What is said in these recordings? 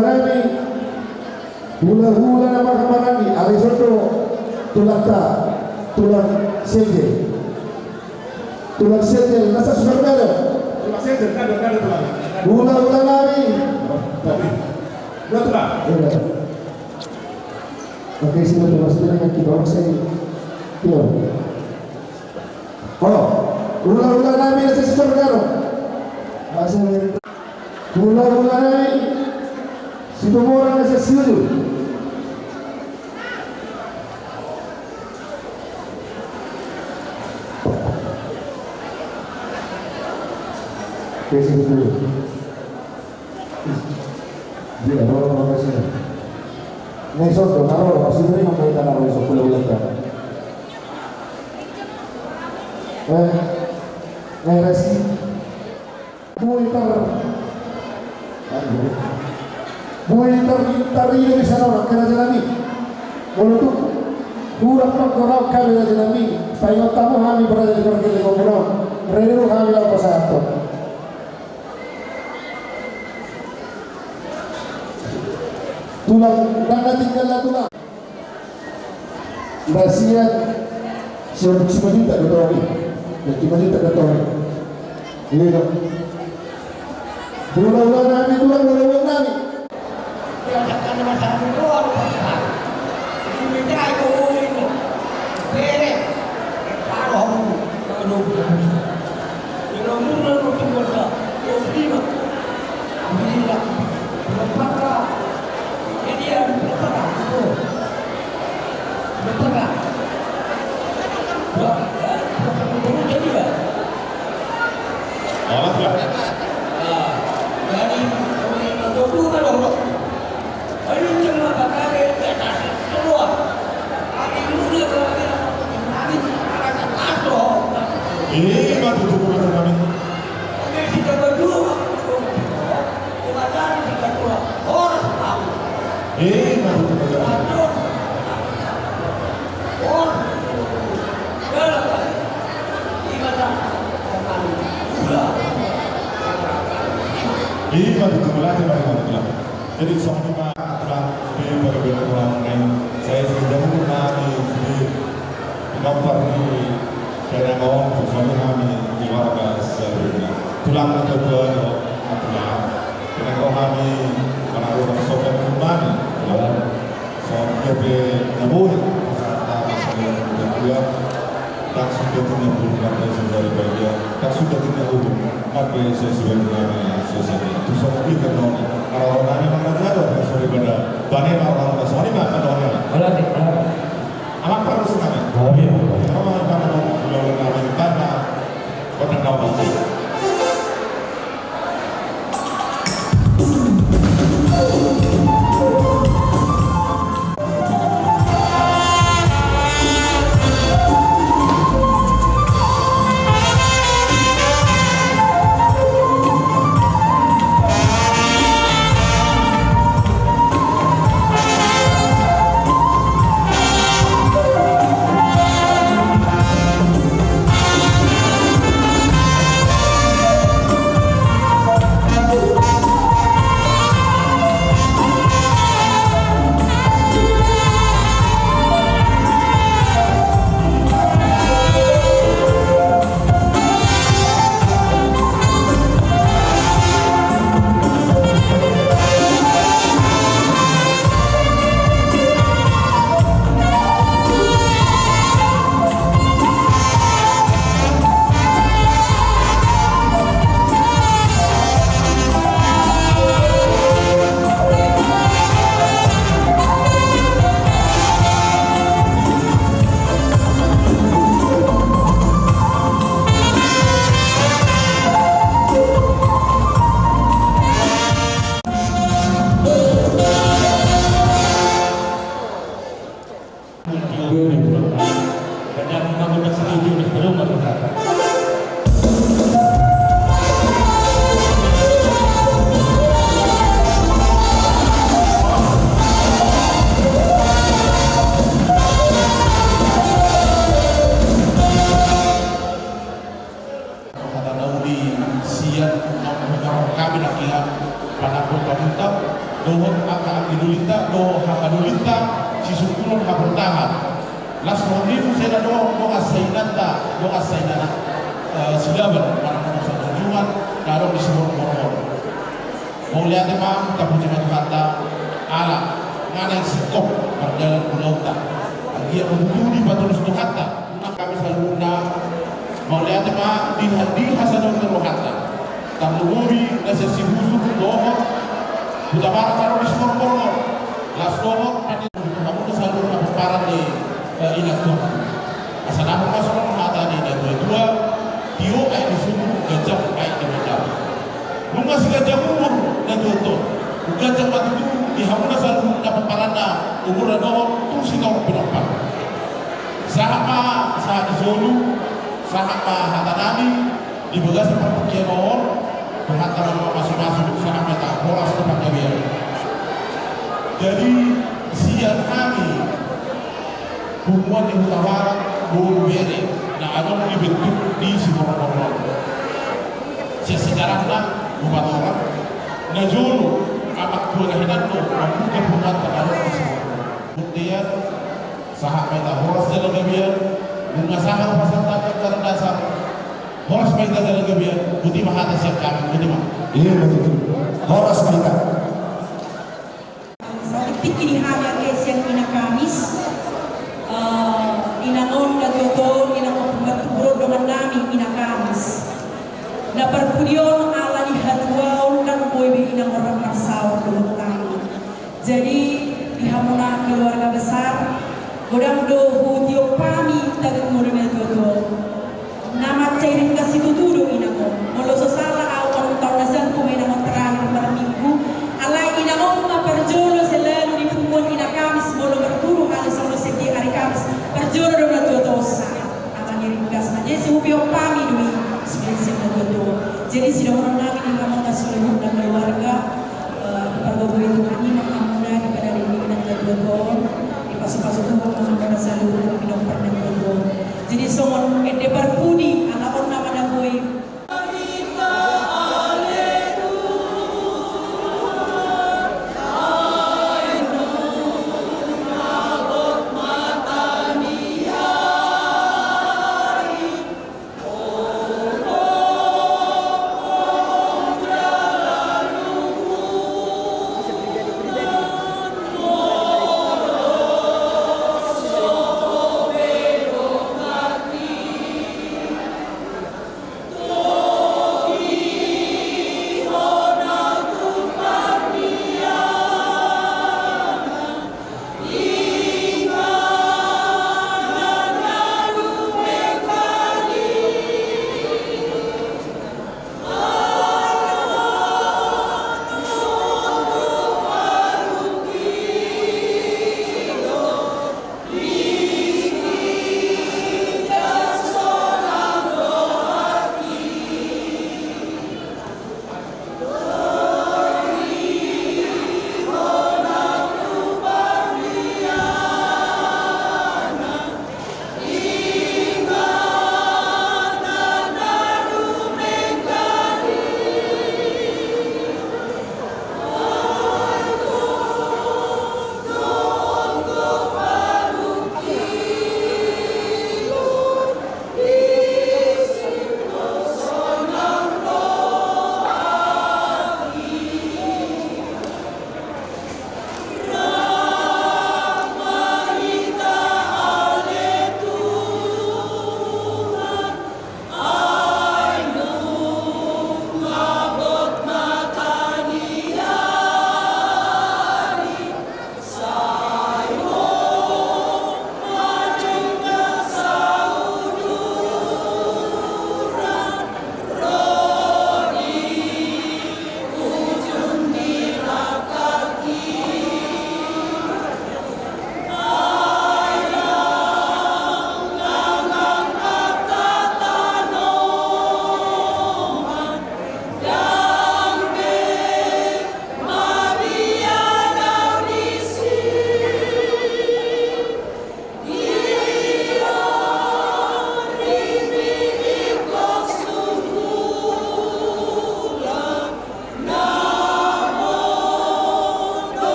nami hula-hula nama kamarani alisoto tulata tulang senje nasa saudara Tulang senjel ada tulang. hula-hula nami Tapi dua tulang. oke sila tulang yang kita orang saya hula-hula nami nasa saudara hula-hula nami si tumorang nasa siyo Kasi dulu, dia orang masih. Nesok tu naro, masih ni mampu kita naro esok pulau kita. Nasi, buitar ini di sana orang kena jalani. Walau tu kurang korang kami jalani. Paling utama kami berada di kerja di komunal. Renu kami apa satu. Tulang dan tinggallah tulang. Nasihat cuma juta kata ni, cuma juta kata ni. Ini dok. Tulang nami tulang nami. Yang akan masalah luar biasa. Ini dia itu ini. Bere. Kalau Ilmu kita terima. Bila lembaga ini yang lembaga itu. Lembaga. Jadi ya. Alat lah. Dari itu kan orang. Ini cuma bakal keluar. Hari ini kalau hari akan masuk. Ini batu tubuh kami. Kami kita berdua. Kemudian kita keluar. Orang tahu. Ini batu tubuh kami. Orang. Berapa? Ibadah. Ini batu tubuh lagi bagaimana? Jadi semua telah berbeda orang lain. Saya sudah mengenali nomor ini karena orang bersama kami di warga sebelumnya. Tulang kedua tulang. Karena kami menaruh sopan kembali. Soal kebe namun saat saya kedua tak sudah tidak berubah dari bagian tak sudah tidak umum apa yang saya sudah mengalami selesai itu soal kita dong kalau orang yang mengajar sorry pada banyak orang sorry mah pada orang apa harus kami kalau kamu belum mengalami karena pada kamu angka idulita do hakadulita si sukulon habertahan las mobil saya do asainana silaban para manusia tujuan karo di semua orang mau lihat emang tapi cuma kata ala ngana sikop berjalan punauta dia menghubungi batu nustu kata kami selalu mau lihat emang di hasanul terhata tamuri nasi sibusu dohot budamara karo di semua orang las dohot kamu selalu berparan di ingat tuh asal masuk mata di dua tio ay disuruh gajah ay dimodal nunga si gajah umur na tuto gajah batu itu dihamuna selalu dapat parana umur na doon tuh si kau pinampan sahapa saat disolu sahapa hatanami di bagasi perpakian orang berhantar masuk-masuk sahapa tak horas tempat kabian jadi siang kami hubungan yang utama buru bere na ano dibentuk di Simorong-Morong. Sejarahnya bukan orang. Na jolo amak buahinan to membuka bukan terlalu besar. Kemudian sahabat horas dalam gabian bunga sahang pasang tangan karena dasar horas baik dalam gabian putih mahata siap kami putih mah. Iya betul. Horas mereka. Tikini hanya yang ina Kamis. Inaon gatoton inaon bertubro dengan nami ina Kamis na perkudion ala di hatuaw kan boy ina orang masaw dengan kami jadi dihamuna keluarga besar godang do hutio pami tagang model toto nama cairin kasih tutudo ina ko molo sosala awan taw nasan ko ina mo terang berminggu ala ina mo perjolo selalu di pungkon ina Kamis molo berturu halis sama segi hari Kamis perjolo do dosa amanya ringkas na jadi supio pami dui spesial do jadi sida orang lagi di kamar kasulun dan keluarga pergogo itu kami mengamuna kepada diri dan keluarga di pasuk-pasuk tubuh mengamuna saluran minum pernah keluarga jadi somon ede berpudi ala orang nama boy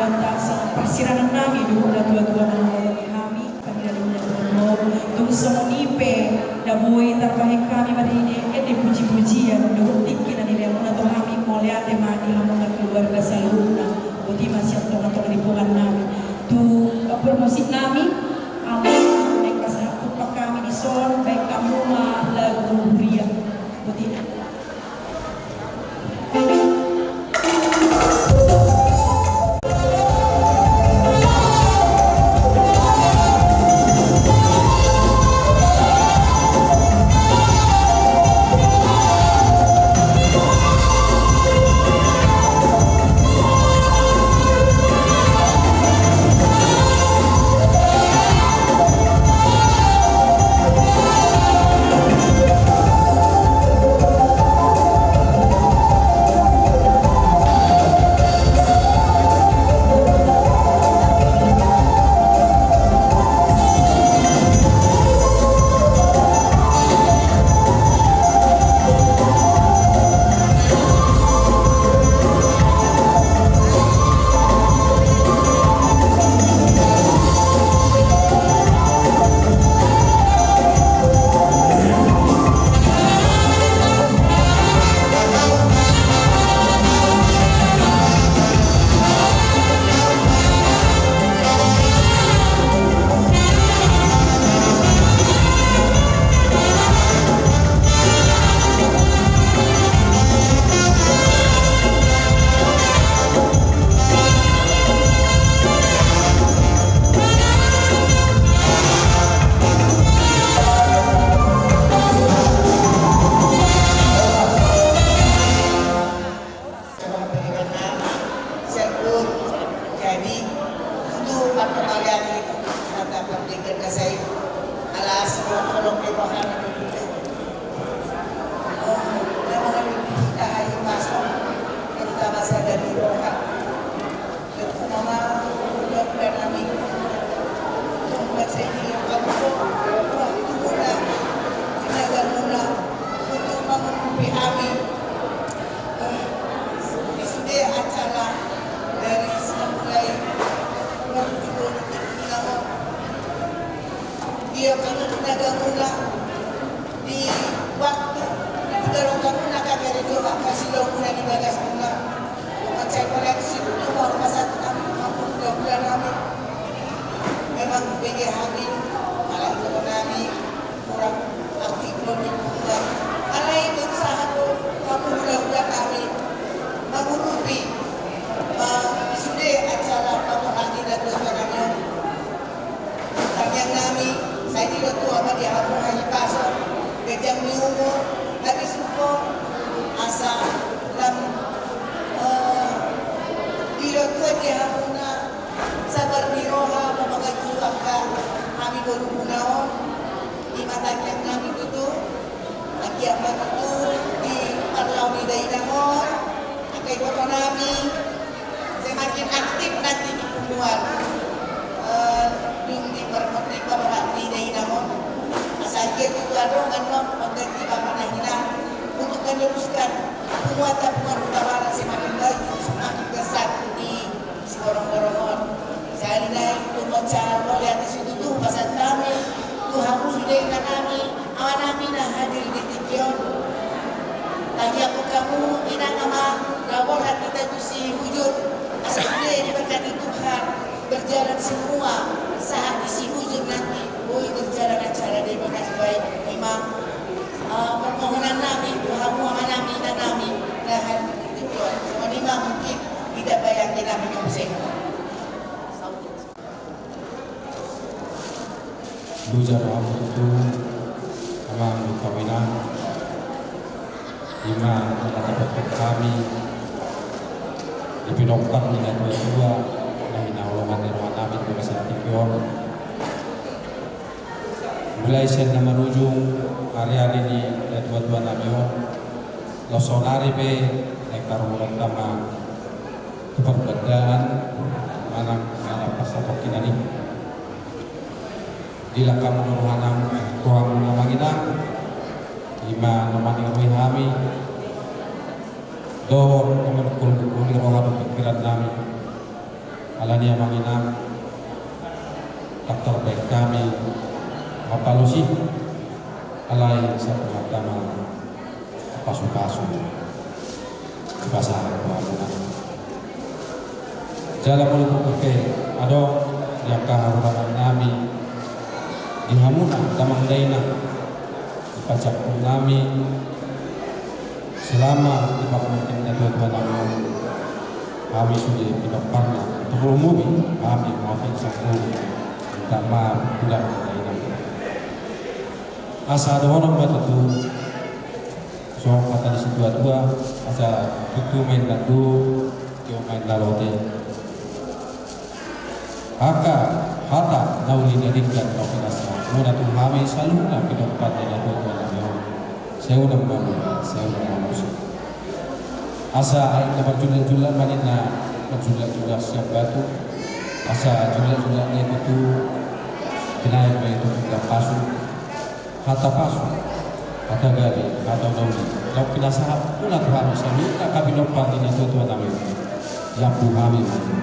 wanta sa persirangan namin doon na tuwa-tuwa ng mga kami pagdating na doon doon sa monipe na buhay tarbahin kami marini di puji-pujian doon tingin na nila muna to kami mulai ate mani ang mga keluarga sa luna o di masih tong-tong lingkungan namin to promosi namin amin may kasahapot pa kami di son baik kamu lagu ria o di Dia kamu tenaga mula di waktu kalau kamu nak kagak doa kasih lo mula di bagas mula macam koleksi itu baru masa kami mampu bulan kami memang BG kami malah itu kami kurang aktif belum dibuat malah itu usaha kamu bulan kami mengurupi sudah acara kamu hati dan doa yang kami saya tidak tahu apa dia harus hanya pasal kejam ni umur habis itu asa dalam tidak tahu dia harus sabar biroha memakai juangkan kami baru gunawan di mata yang kami itu lagi apa itu di parlau di daerah akai foto kami semakin aktif nanti di kumpulan di permati berhati dari namun asal itu ada kan mengganti bapak hilang untuk meneruskan penguatan penguatan semakin baik semakin besar di si orang-orang saya lihat itu macam lihat di situ tuh pasal kami tuh harus sudah kami awan kami nah hadir di tikion lagi aku kamu ina nama labor hati kita itu si wujud asal dia diberkati Tuhan berjalan semua saat isi hujung nanti boleh berjalan acara di bagas baik imam permohonan kami kamu sama kami dan kami dan itu semua imam mungkin tidak bayangkan kami musik Dujar itu memang kawinan lima dapat kami di pinoktan dan dua naulaman dan wanamit bersama tikion mulai sen nama rujung hari-hari di dua-dua namion losonari be nektar ulang tama perbedaan manang pasapok kinani dilakam nuruhanam tuang namangina lima nomani rui hami dohor kemenukul rohar pikiran nami alania manginang faktor baik kami mapalusi alai satu matama pasu-pasu pasar kuamuna jalan mulut ke ado yang kaharuran nami dihamuna damang daina dipacak nami selama 50 menit Tuhan kami sudah pindah untuk umumi kami maafin satu tak maaf tidak asa ada orang batu so kata di situ dua asa itu main lalu kau main lalote haka hata nauli jadikan kau pinasa mula tu kami selalu nak pindah pada Tuhan saya udah bangun saya udah bangun asa air dapat jual-jual manina jual-jual siap batu asa jual-jual itu kinaik itu kita pasu kata pasu kata gali kata dauli kalau pinasahap pula Tuhan selalu kami dapat ini Tuhan kami yang kami Tuhan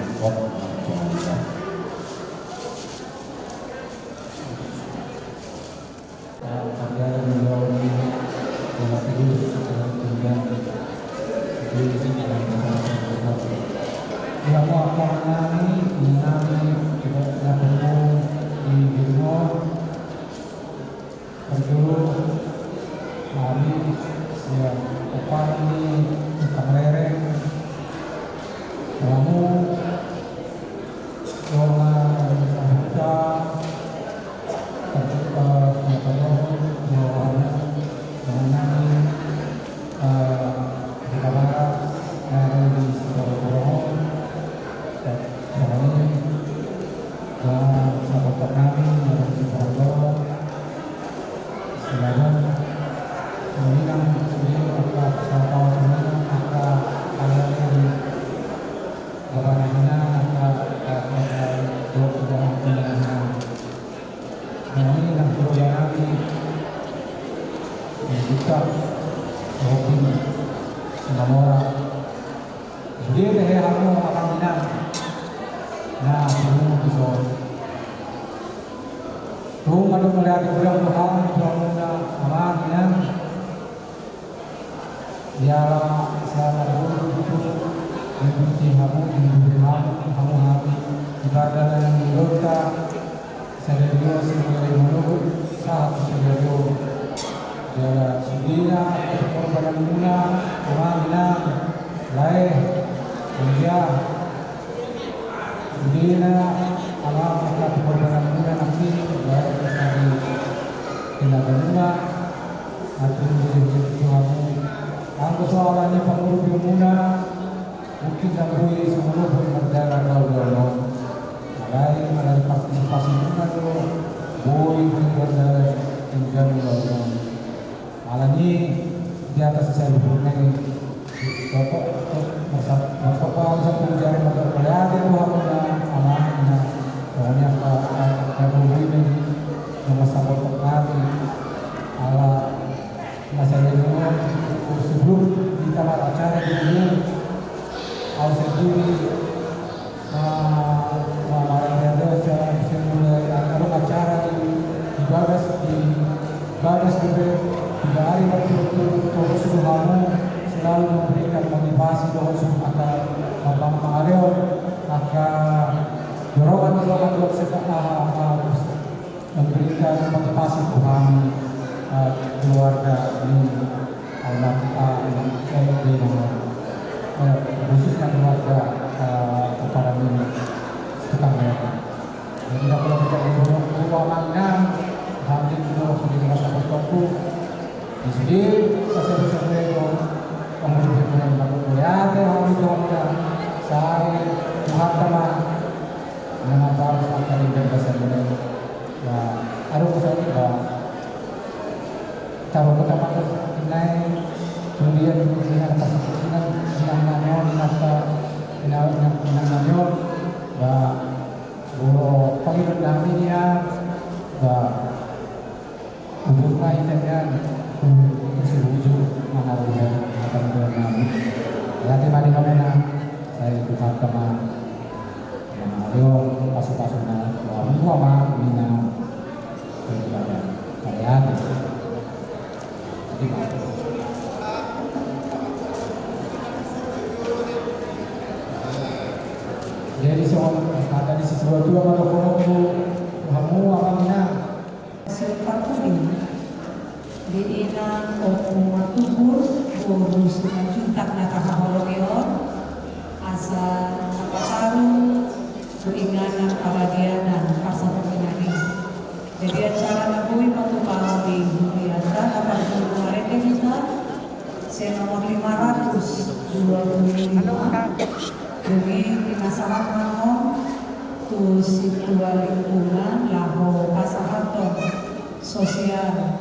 pasal-pasal wama mina daripada kalian. Jadi soal kata di sisi dua kalau kamu apa mina Seperti ini, di inang matubur, burus dengan cinta nakahahologeon, asa napasaru, keinganan paradianan, asa pemilani. Jadi acara nabui patupang di dunia dapat kemarin kita, saya nomor 525, demi pinasaran namun, tu situa lingkungan, laho pasahaton, sosial,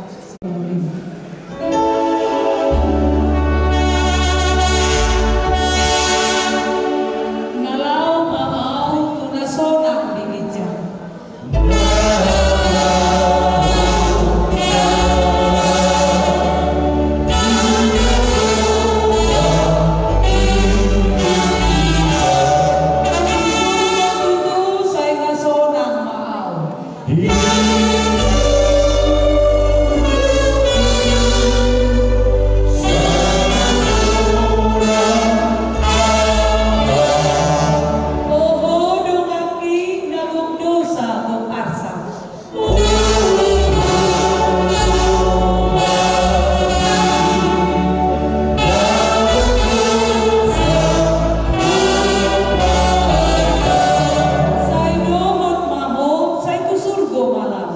Ngalau mau tunasonang bingijang. Tutu saya ngasonang mau. Oho dongaki nagong dosa kong arsa. Say dohon mahom, say kusurgo malam.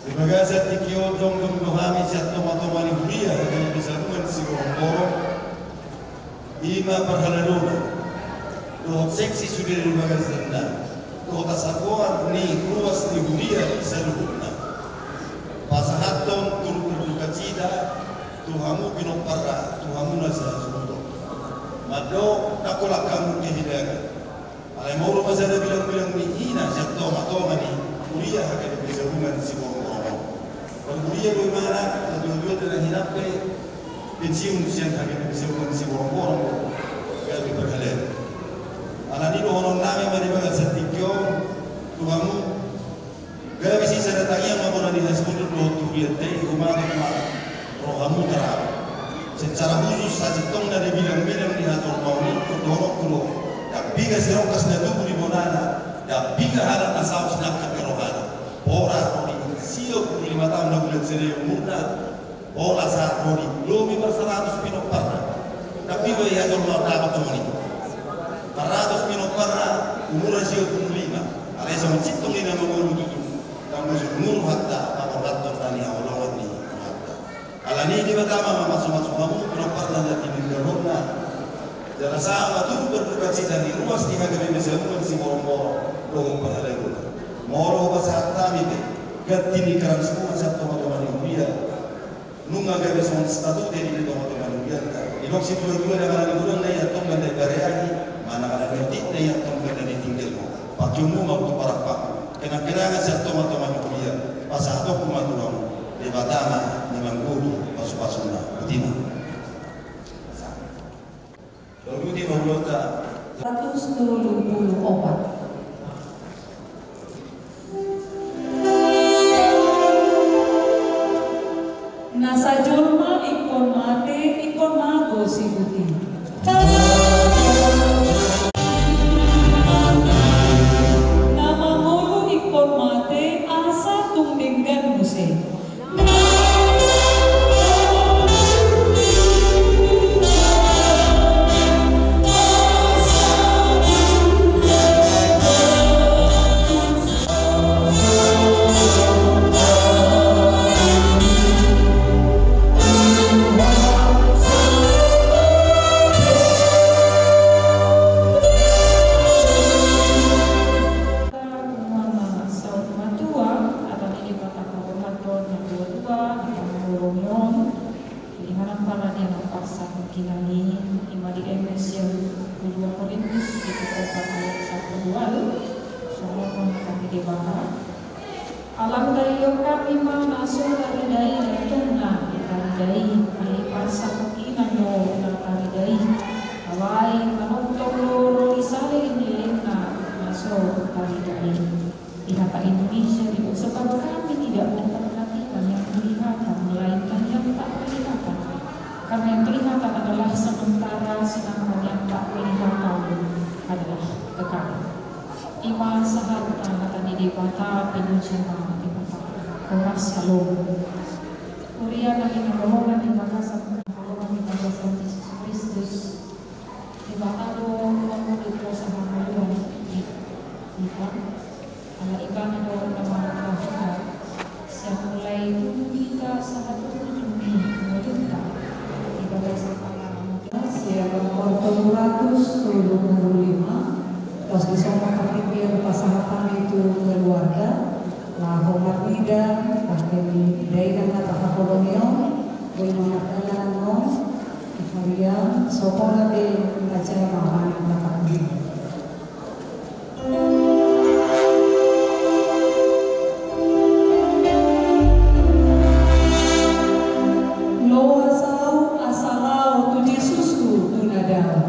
Sebagai satu kiotong kami satu matoman kuliah yang bisa si Gorontalo, ima perhalaluna, doh seksi sudah di bagian sana, doh tasakuan ni ruas di kuliah seluruhnya. Pasahaton turut berduka cita, Tuhamu pinopara, Tuhamu nasa suruh. Mado takolak kamu kehilangan. Alai mau rumah saya bilang-bilang ni ina satu matoman ni kuliah akan bisa si Gorontalo. Kuliah bagaimana? Dua-dua telah hidup pensiun siang hari bisa si Gorontalo. Kami berhasil. Alani dohonon nami mari bangat setikyo Tuhamu. Gaya bisi saya tanya mampu di hasil doh kuliah teh rumah rohamu terang. Secara khusus saja tong dari bilang-bilang di hatur mau ni dorong kulo. Tapi kasih rokas na tubuh di monana. Tapi kehalang asal senak kerohana. Ora rodi sio 5 tahun na bulan sere umurna. Ora saat rodi belum 100 pinok parna. Tapi gue ya kalau dapat tumoni. 100 pinok parna umur sio 5. Ada sama citung ini nama umur tujuh. Kamu umur hatta apa hatta tani awalawat ni. Alani di pertama masuk kamu pinok parna dan ini dorongna. Jangan sama tuh berduka cita di ruas di negeri Mesemun si moro-moro roh pahala itu. Moro bahasa kami deh. Gati ni kerang semua satu teman-teman India. Nunga gawe son statut dari teman-teman India. Ilok si dua-dua dengan anak bulan na yatong ganda gareahi. Mana anak ngetik na yatong ganda ditinggal mo. Pakiumu mau tu para pak. Kena-kena satu teman-teman India. Pasal atau kumatuan di Batama di Manggulu pasu-pasuna betina. Lalu di Maulota 124. Nasa julma ikon mate ikon mago si buti. Nama mulu ikon mate asa tungdinggan musim. Korintus 4 ayat 1 2 semua di bawah. Alam tayo kami mana sudah ridai tungna ridai ai pasang inano na ridai awai manuntok loro isali inilina masuk ridai pihak Indonesia di sebab kami tidak memperhatikan yang kelihatan melainkan yang tak kelihatan karena yang kelihatan adalah sementara sedangkan yang tak kelihatan adalah kekal. Iman sahat kata di bata pinujama di bata koras shalom. Kuria lagi ngomong di bata sama ngomong di bata sama Yesus Kristus di bata do ngomong di bata sama ngomong di ikan ala ikan do nama kita siap mulai kita sahat tujuh kita di bata sama siapa nomor 775 pas disama terpimpin pasangan itu keluarga nah hormat bidang pasti didaikan kata kolonial boleh mengatakan no Maria sokongan di acara malam belakang ini lo asal asalau tu Yesusku tu nadal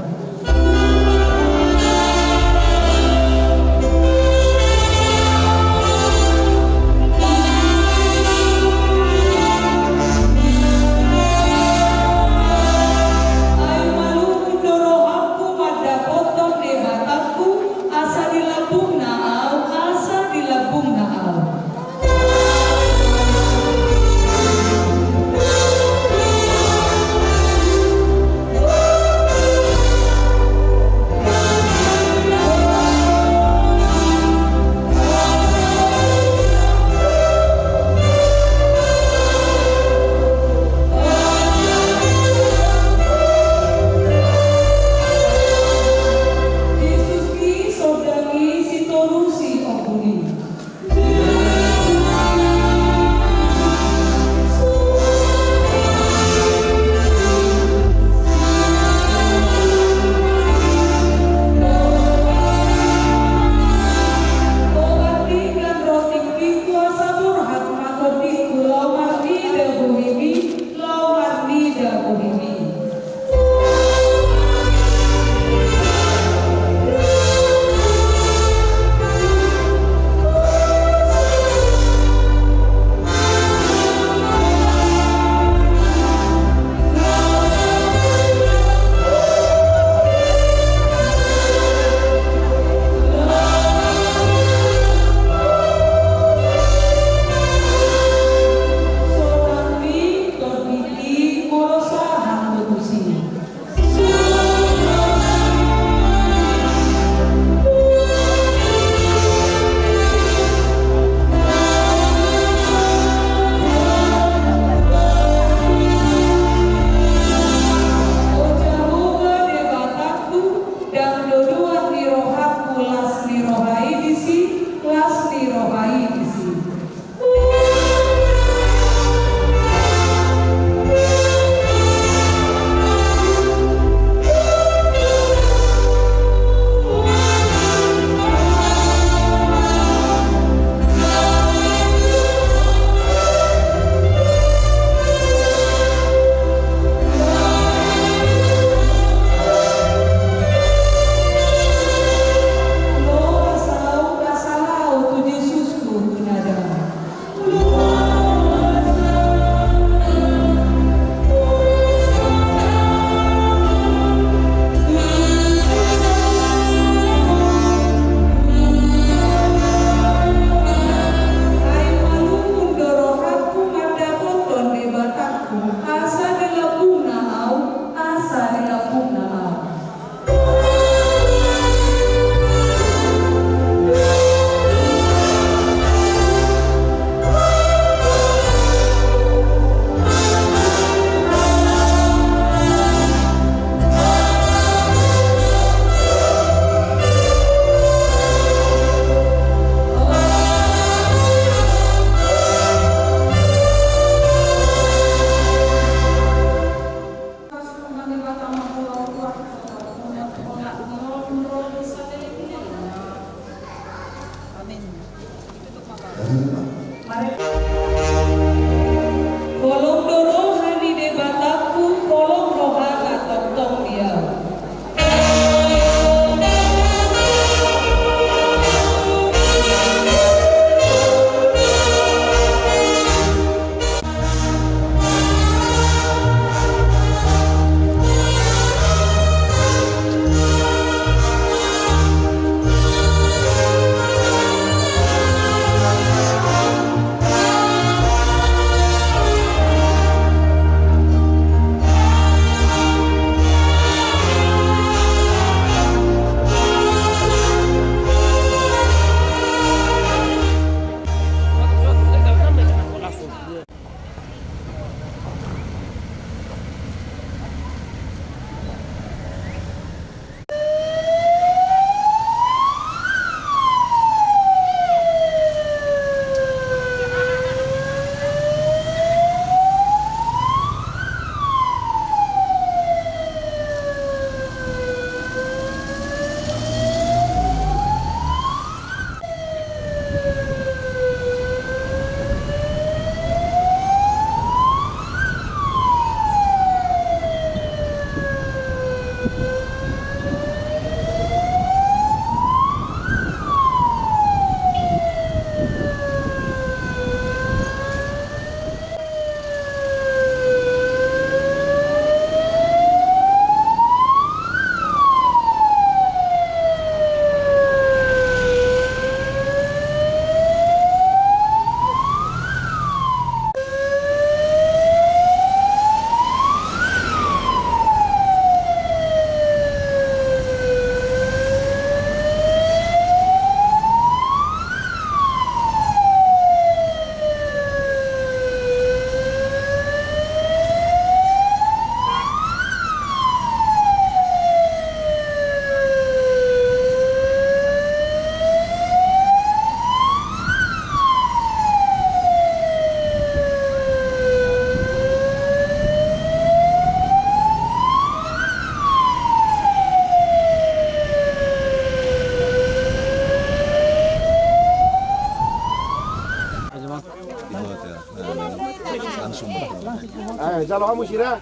jalo kamu sira.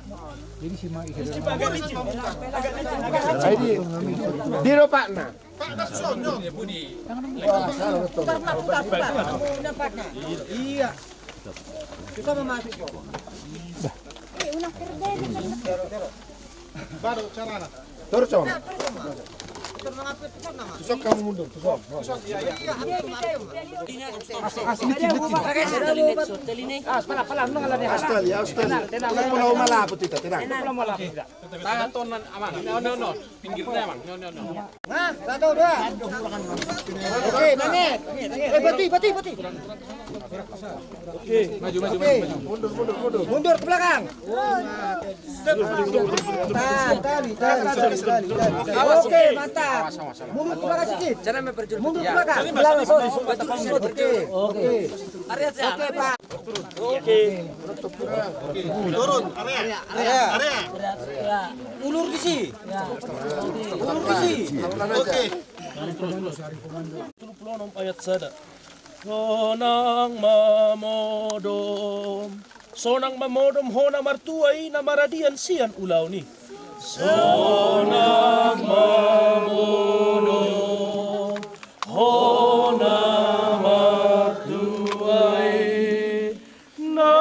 Jadi si Mak ikut. Ini diro Pak na. Iya. Kita memasuk. Baru cara na. Terus on. Tusok kamu mundur, tusok. Astali. Pulau malapot ito, tenang. Tangan tonan aman. No. Pinggirnya aman. No. Nah, 1, 2. Oke, nangis. Bati. Oke, maju. Mundur ke belakang. Tali. Oke, mantap. Mundur ke belakang sedikit. Mundur ke belakang. Oke. Oke, Pak. Oke. Turun, area. Ulur di sini. Oke. Ayat sada. Sonang mamodom hona martuay na maradian siyan ulaw ni. Sonang mamodom hona martuay na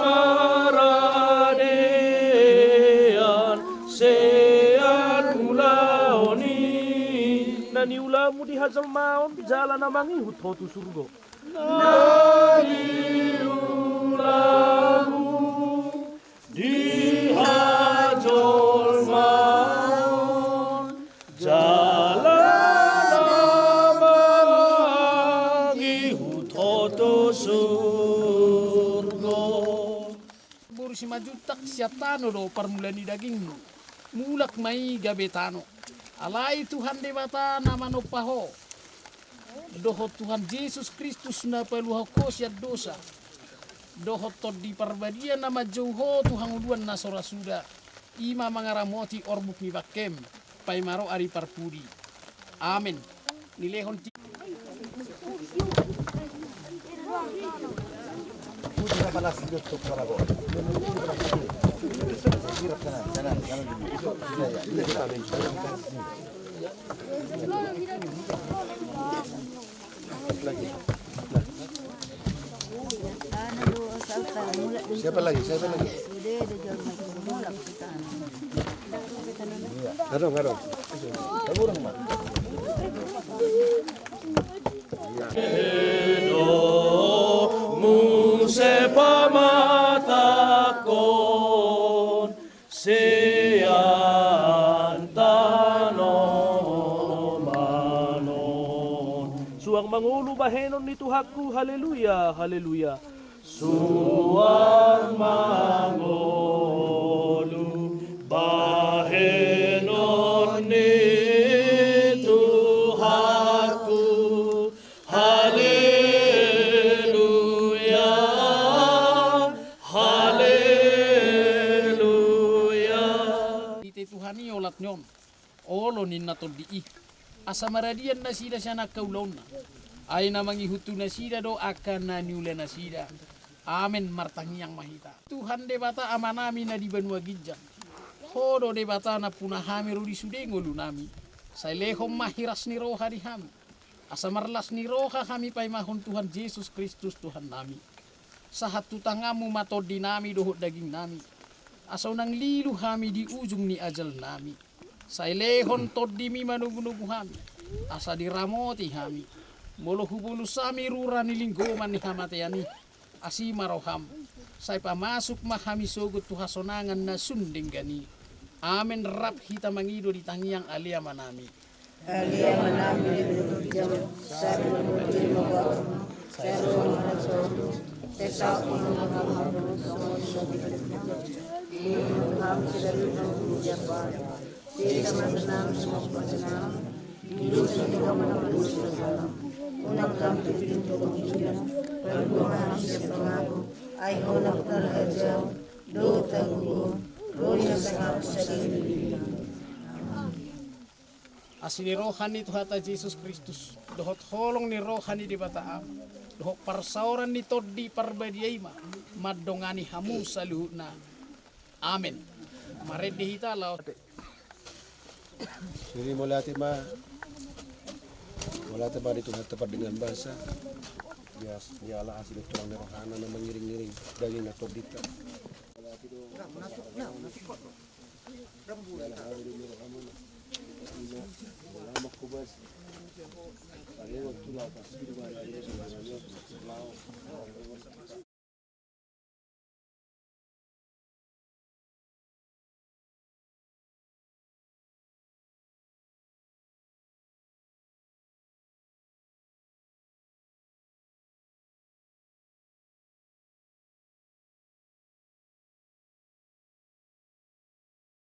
maradian siyan ulaw ni. Naniulamu di hazal maon jalan namangi hutotu surgo. Naniulamu di hazal maon jalan namangi hutotu surgo. Bursi majutak siap tano do parmulani daging mulak mai gabetano. Alai Tuhan dewata nama no paho. Dohot Tuhan Yesus Kristus na peluha kosiat dosa. Dohot tod di parbadian nama jauho Tuhan uluan na sorasuda. Ima mangaramoti orbuk ni bakem. Paimaro ari parpudi. Amin. Nilehon ti. Siapa lagi? Garong. Muse pamatakon siyan tanomanon. Suang mangulu bahenon ni Tuhaku, haleluya, haleluya. Suang mangulu bahenon ni Tuhaku, haleluya, haleluya. Ite Tuhan ni olat nyom. Olo ni natod di asa maradian na sida siya nakaulaw na. Ay namangi hutu na sida do akan na niula na sida. Amen martangiyang mahita. Tuhan debata amanami na di banua gijang. Hodo debata na punahami rudi sudengo lunami. Sa lehom mahiras ni roha di hami. Asa marlas ni roha kami pay mahon Tuhan Yesus Kristus Tuhan nami. Sa hatutangamu matod di nami dohot daging nami. Asaw nang lilu kami di ujung ni ajal nami. Sa lehon tod di mi manugunugu kami. Asa di ramoti kami. Molo hubulu sami rura ni linggoman ni hamatayani. Asima roham. Say pamasok mahami sogot tuhasonangan na sunding gani. Amen rap hita mangido di tangiang alia manami. Alia manami di jam sabi di mo sabi na tesa uno na hamro sabi di ham sabi no japa di kamanam samanam di dosa di kamanam dosa unang kampi pintu kujudan perbuatan siap pengaku ay honak terhajar do tangguh roya sangat sedih. Asini rohani Tuhata Yesus Kristus. Dohot holong ni rohani di bataam. Dohot parsauran ni tod di parbadiay ma. Madongani hamu saluhna. Amin. Maret dihita lao. Jadi mulai tema itu tepat dengan bahasa. Dialah hasil tulang rohana yang mengiring-iring daging atau dita. Lama kubas. Ada waktu lah pas di luar ada sebenarnya